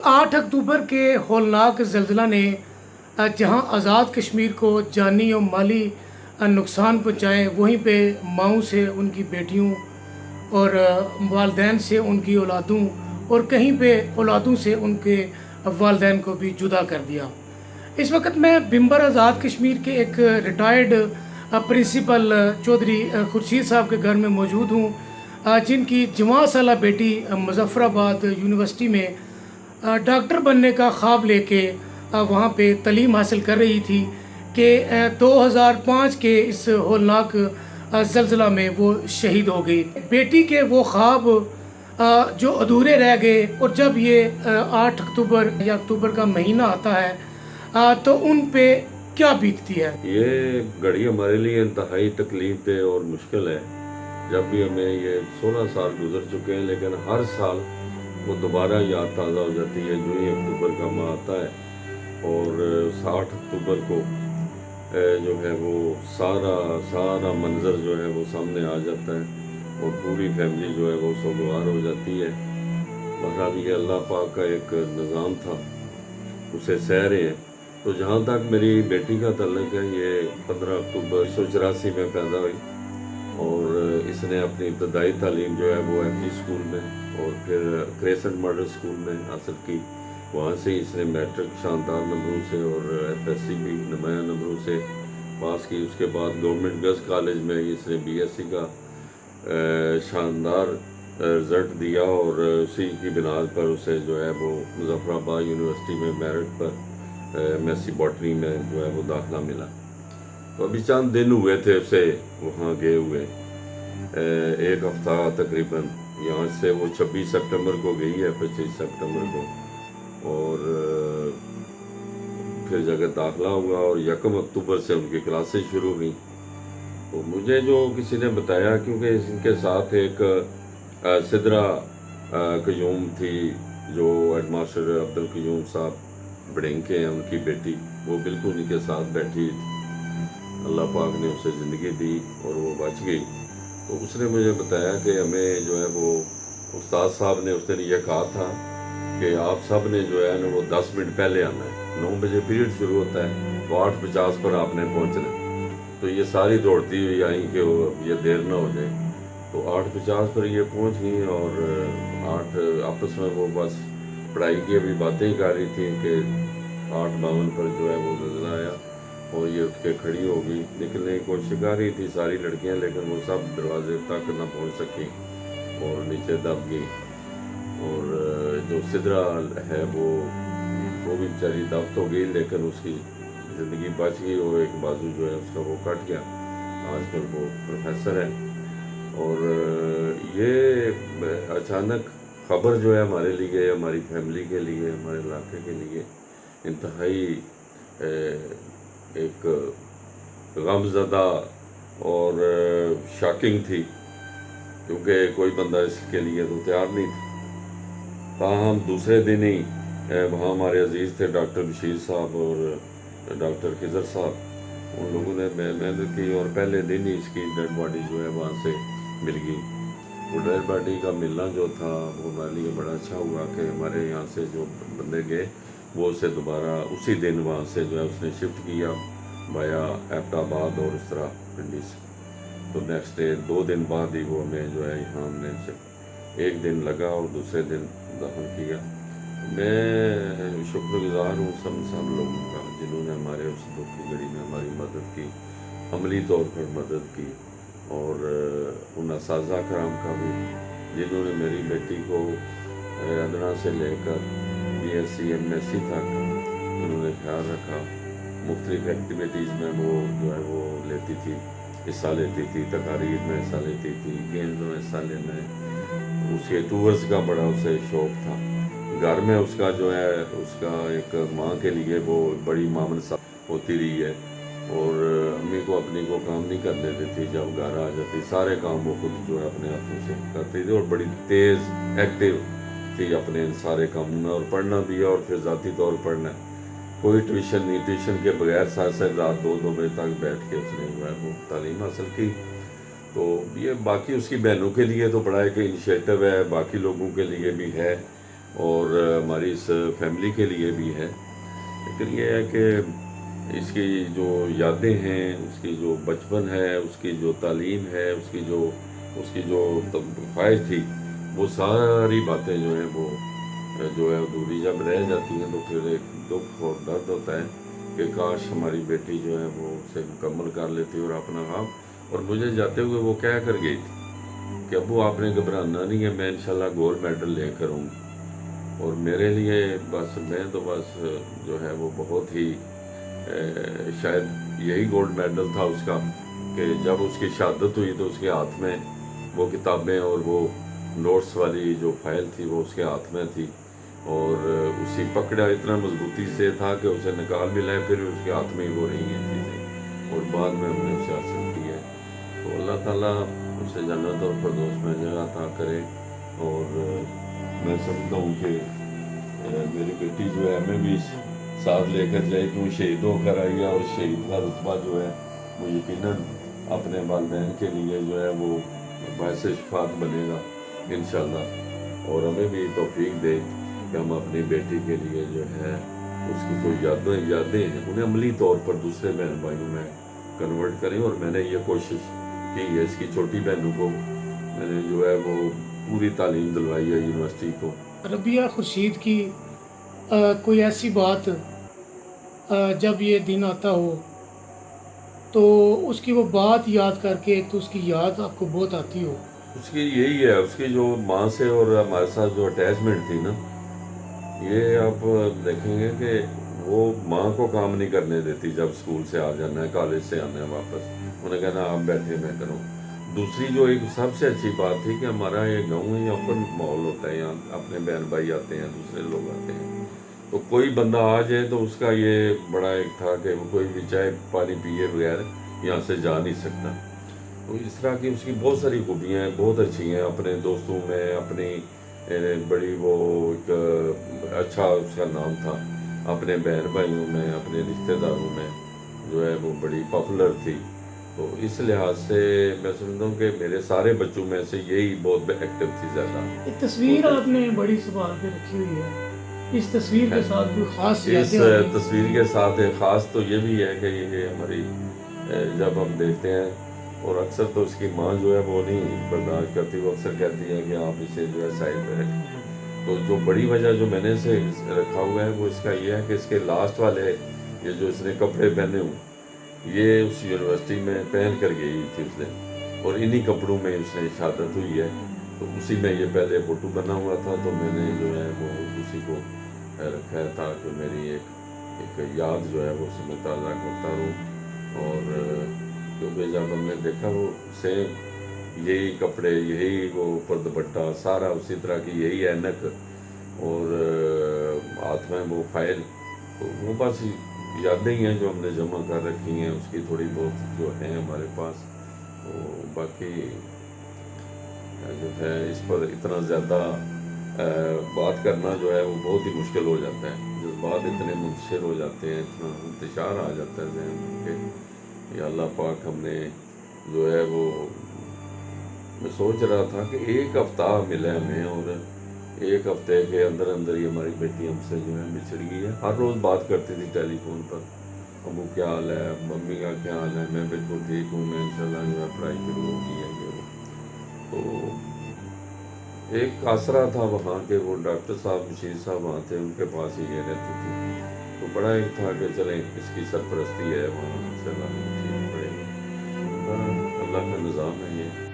8 अक्टूबर के हौलनाक ज़लज़ला ने जहां आज़ाद कश्मीर को जानी और माली नुकसान पहुंचाए, वहीं पे माँओं से उनकी बेटियों और वालदैन से उनकी औलादों और कहीं पे औलादों से उनके वालदैन को भी जुदा कर दिया। इस वक्त मैं बिंबर आज़ाद कश्मीर के एक रिटायर्ड प्रिंसिपल चौधरी खुर्शीद साहब के घर में मौजूद हूँ, जिनकी जवां साला बेटी मुज़फ़्फ़राबाद यूनिवर्सिटी में डॉक्टर बनने का ख्वाब लेके वहाँ पे तालीम हासिल कर रही थी कि 2005 के इस होलनाक ज़लज़ला में वो शहीद हो गई। बेटी के वो ख्वाब जो अधूरे रह गए, और जब ये 8 अक्टूबर या अक्टूबर का महीना आता है तो उन पे क्या बीतती है? ये घड़ी हमारे लिए इंतहाई तकलीफ दे और मुश्किल है। जब भी हमें ये 16 साल गुजर चुके हैं, लेकिन हर साल वो दोबारा याद ताज़ा हो जाती है जो ही अक्टूबर का माह आता है। और 8 अक्टूबर को जो है वो सारा मंज़र जो है वो सामने आ जाता है और पूरी फैमिली जो है वो सोगवार हो जाती है। बहरहाल ये अल्लाह पाक का एक निज़ाम था, उसे सह रहे हैं। तो जहाँ तक मेरी बेटी का तल्लुक़ है, ये 15 अक्टूबर 1984 में पैदा हुई और इसने अपनी इब्तदाई तालीम जो है वो FG स्कूल में और फिर क्रेसेंट मॉडल स्कूल में हासिल की। वहाँ से इसने मैट्रिक शानदार नंबरों से और FSC भी नुमाया नंबरों से पास की। उसके बाद गवर्नमेंट गर्ल्स कॉलेज में इसने BSc का शानदार रिज़ल्ट दिया और उसी की बिना पर उसे जो है वो मुज़फ़्फ़राबाद यूनिवर्सिटी में मेरिट पर MSc बॉटनी में जो है वो दाखिला मिला। तो अभी चंद दिन हुए थे उसे वहाँ गए हुए, एक हफ़्ता तकरीबन। यहाँ से वो 26 सितंबर को गई है, 25 सितंबर को, और फिर जगह दाखिला हुआ और 1 अक्टूबर से उनकी क्लासेस शुरू हुई। तो मुझे जो किसी ने बताया, क्योंकि इनके साथ एक सिद्रा क़यूम थी जो हेडमास्टर अब्दुल क़यूम साहब बड़ेंके हैं, उनकी बेटी, वो बिल्कुल उनके साथ बैठी थी। अल्लाह पाक ने उसे ज़िंदगी दी और वो बच गई। तो उसने मुझे बताया कि हमें जो है वो उस्ताद साहब ने उस दिन ये कहा था कि आप सब ने जो है ना वो 10 मिनट पहले आना है। 9 बजे पीरियड शुरू होता है, तो 8:50 पर आपने पहुंचना। तो ये सारी दौड़ती हुई आई कि वो ये देर ना हो जाए। तो 8:50 पर ये पहुंच गई और 8 आपस में वो बस पढ़ाई की अभी बातें ही कर रही थी कि 8:52 पर जो है वो ज़लज़ला आया और ये उठ के खड़ी हो गई। निकलने की कोशिश कर रही थी सारी लड़कियां, लेकिन वो सब दरवाजे तक ना पहुंच सकी और नीचे दब गई। और जो सिद्रा है वो भी बेचारी दब तो गई, लेकिन उसकी ज़िंदगी बच गई और एक बाजू जो है उसका वो कट गया। आजकल वो प्रोफेसर है। और ये अचानक ख़बर जो है हमारे लिए, हमारी फैमिली के लिए, हमारे इलाके के लिए इंतहाई एक गमज़दा और शॉकिंग थी, क्योंकि कोई बंदा इसके लिए तो तैयार नहीं था। ताहम दूसरे दिन ही वहाँ हमारे अजीज़ थे डॉक्टर बशीर साहब और डॉक्टर खिज़र साहब, उन लोगों ने मेहनत की और पहले दिन ही इसकी डेड बॉडी जो है वहाँ से मिल गई। वो डेड बॉडी का मिलना जो था वो हमारे लिए बड़ा अच्छा हुआ कि हमारे यहाँ से जो बंदे गए वो उसे दोबारा उसी दिन वहाँ से जो है उसने शिफ्ट किया बाया एबटाबाद और इस तरह पिंडी से। तो नेक्स्ट डे 2 दिन बाद ही वो हमें जो है यहाँ हमने एक दिन लगा और दूसरे दिन दफन किया। मैं शुक्रगुजार हूँ सब लोगों का जिन्होंने हमारे उस दुख की घड़ी में हमारी मदद की, अमली तौर पर मदद की, और उन असाज़ा कराम का भी जिन्होंने मेरी बेटी को अदना से लेकर BSc MSc तक उन्होंने ख्याल रखा। मुख्तलिफ़ एक्टिविटीज़ में वो जो है वो लेती थी, हिस्सा लेती थी, तकारीर में हिस्सा लेती थी, गेम्स में हिस्सा लेना है। उसके टूर्स का बड़ा उसे शौक़ था। घर में उसका जो है उसका एक माँ के लिए वो बड़ी मामन सा होती रही है और अम्मी को अपनी को काम नहीं करने देती। जब घर आ जाती सारे काम वो खुद जो है अपने हाथों से करती थी और बड़ी तेज़ एक्टिव थी अपने इन सारे कामों में, और पढ़ना भी है और फिर ज़ाती तौर पढ़ना। कोई ट्यूशन नहीं, ट्यूशन के बगैर साथ रात 2-2 बजे तक बैठ के उसने जो है वो तालीम हासिल की। तो ये बाकी उसकी बहनों के लिए तो बड़ा एक इनिशिएटिव है, बाकी लोगों के लिए भी है اور ہماری اس فیملی کے لیے بھی ہے، لیکن یہ ہے کہ اس کی جو یادیں ہیں، اس کی جو بچپن ہے، اس کی جو تعلیم ہے، اس کی جو خواہش تھی، وہ ساری باتیں جو ہیں وہ جو ہے ادھوری جب رہ جاتی ہیں تو پھر ایک دکھ اور درد ہوتا ہے کہ کاش ہماری بیٹی جو ہے وہ اسے مکمل کر لیتی اور اپنا کام. اور مجھے جاتے ہوئے وہ کہہ کر گئی تھی کہ ابو آپ نے گھبرانا نہیں ہے، میں انشاءاللہ گولڈ میڈل لے کر ہوں. اور میرے لیے میں تو بس جو ہے وہ بہت ہی شاید یہی گولڈ میڈل تھا اس کا کہ جب اس کی شہادت ہوئی تو اس کے ہاتھ میں وہ کتابیں اور وہ نوٹس والی جو فائل تھی وہ اس کے ہاتھ میں تھی، اور اسی پکڑا اتنا مضبوطی سے تھا کہ اسے نکال بھی لائے پھر اس کے ہاتھ میں ہی وہ رہی ہیں چیزیں، اور بعد میں ہم نے اسے حاصل کی ہے. تو اللہ تعالیٰ اسے جنت اور فردوس میں جگہ عطا کرے. اور میں سمجھتا ہوں کہ میری بیٹی جو ہے ہمیں بھی ساتھ لے کر جائے کہ وہ شہید ہو کر آئی ہے، اور شہید کا رتبہ جو ہے وہ یقیناً اپنے والدین کے لیے جو ہے وہ باعث شفاعت بنے گا انشاءاللہ. اور ہمیں بھی توفیق دے کہ ہم اپنی بیٹی کے لیے جو ہے اس کی جو یادیں ہیں انہیں عملی طور پر دوسرے بہن بھائیوں میں کنورٹ کریں. اور میں نے یہ کوشش کی ہے، اس کی چھوٹی بہنوں کو میں نے جو ہے وہ پوری تعلیم دلوائی ہے یونیورسٹی کو. ربیہ خورشید کی کوئی ایسی بات جب یہ دن آتا ہو تو اس کی وہ بات یاد کر کے تو اس کی یاد آپ کو بہت آتی ہو؟ اس کی یہی ہے، اس کی جو ماں سے اور ہمارے ساتھ جو اٹیچمنٹ تھی نا، یہ آپ دیکھیں گے کہ وہ ماں کو کام نہیں کرنے دیتی. جب اسکول سے آ جانا ہے، کالج سے آنا ہے واپس، انہیں کہنا آپ بیٹھے میں کروں. دوسری جو ایک سب سے اچھی بات تھی کہ ہمارا یہ گاؤں ہے، یہاں پر ماحول ہوتا ہے، یہاں اپنے بہن بھائی آتے ہیں، دوسرے لوگ آتے ہیں، تو کوئی بندہ آ جائے تو اس کا یہ بڑا ایک تھا کہ وہ کوئی بھی چائے پانی پیے بغیر یہاں سے جا نہیں سکتا. تو اس طرح کی اس کی بہت ساری خوبیاں ہیں، بہت اچھی ہیں. اپنے دوستوں میں اپنی بڑی وہ ایک اچھا اس کا نام تھا، اپنے بہن بھائیوں میں اپنے رشتہ داروں میں جو ہے وہ بڑی پاپولر تھی. تو اس لحاظ سے میں سمجھتا ہوں کہ میرے سارے بچوں میں سے یہی بہت ایکٹیو تھی زیادہ. ایک تصویر آپ نے بڑی سنبھال کے رکھی ہوئی ہے، اس تصویر کے ساتھ کوئی خاص اس یادیں آ رہی؟ تصویر کے ساتھ ایک خاص تو یہ بھی ہے کہ یہ ہماری جب ہم دیکھتے ہیں، اور اکثر تو اس کی ماں جو ہے وہ نہیں برداشت کرتی، وہ اکثر کہتی ہے کہ آپ اسے جو ہے سائڈ پہ رکھیں. تو جو بڑی وجہ جو میں نے اسے رکھا ہوا ہے وہ اس کا یہ ہے کہ اس کے لاسٹ والے یہ جو اس نے کپڑے پہنے ہوں یہ اس یونیورسٹی میں پہن کر گئی تھی اس دن، اور انہی کپڑوں میں اس نے شہادت ہوئی ہے. تو اسی میں یہ پہلے فوٹو بنا ہوا تھا، تو میں نے جو ہے وہ اسی کو رکھا ہے تاکہ میری ایک یاد جو ہے وہ اس میں تازہ کرتا رہوں. اور کیونکہ جب ہم نے دیکھا وہ سیم یہی کپڑے، یہی وہ اوپر دوپٹہ سارا اسی طرح کی، یہی اینک اور ہاتھ میں وہ فائل، تو وہ بس یادیں ہی ہیں جو ہم نے جمع کر رکھی ہیں. اس کی تھوڑی بہت جو ہیں ہمارے پاس، تو باقی جو ہے اس پر اتنا زیادہ بات کرنا جو ہے وہ بہت ہی مشکل ہو جاتا ہے. جذبات اتنے منتشر ہو جاتے ہیں، اتنا انتشار آ جاتا ہے ذہن کے. یا اللہ پاک ہم نے جو ہے وہ، میں سوچ رہا تھا کہ ایک ہفتہ ملا ہمیں، اور ایک ہفتے کے اندر اندر ہی ہماری بیٹی ہم سے جو ہے بچھڑ گئی ہے. ہر روز بات کرتی تھی ٹیلی فون پر، ابو کیا حال ہے، ممی کا کیا حال ہے، میں بالکل ٹھیک ہوں، میں انشاءاللہ جو ہے پڑھائی شروع ہوگی ہے یہ وہ. تو ایک آسرا تھا وہاں کے، وہ ڈاکٹر صاحب مشیر صاحب وہاں تھے، ان کے پاس ہی یہ رہتی تھی. تو بڑا ایک تھا کہ چلیں اس کی سرپرستی ہے وہاں، انشاءاللہ ٹھیک پڑے گا. اللہ کا نظام ہے یہ.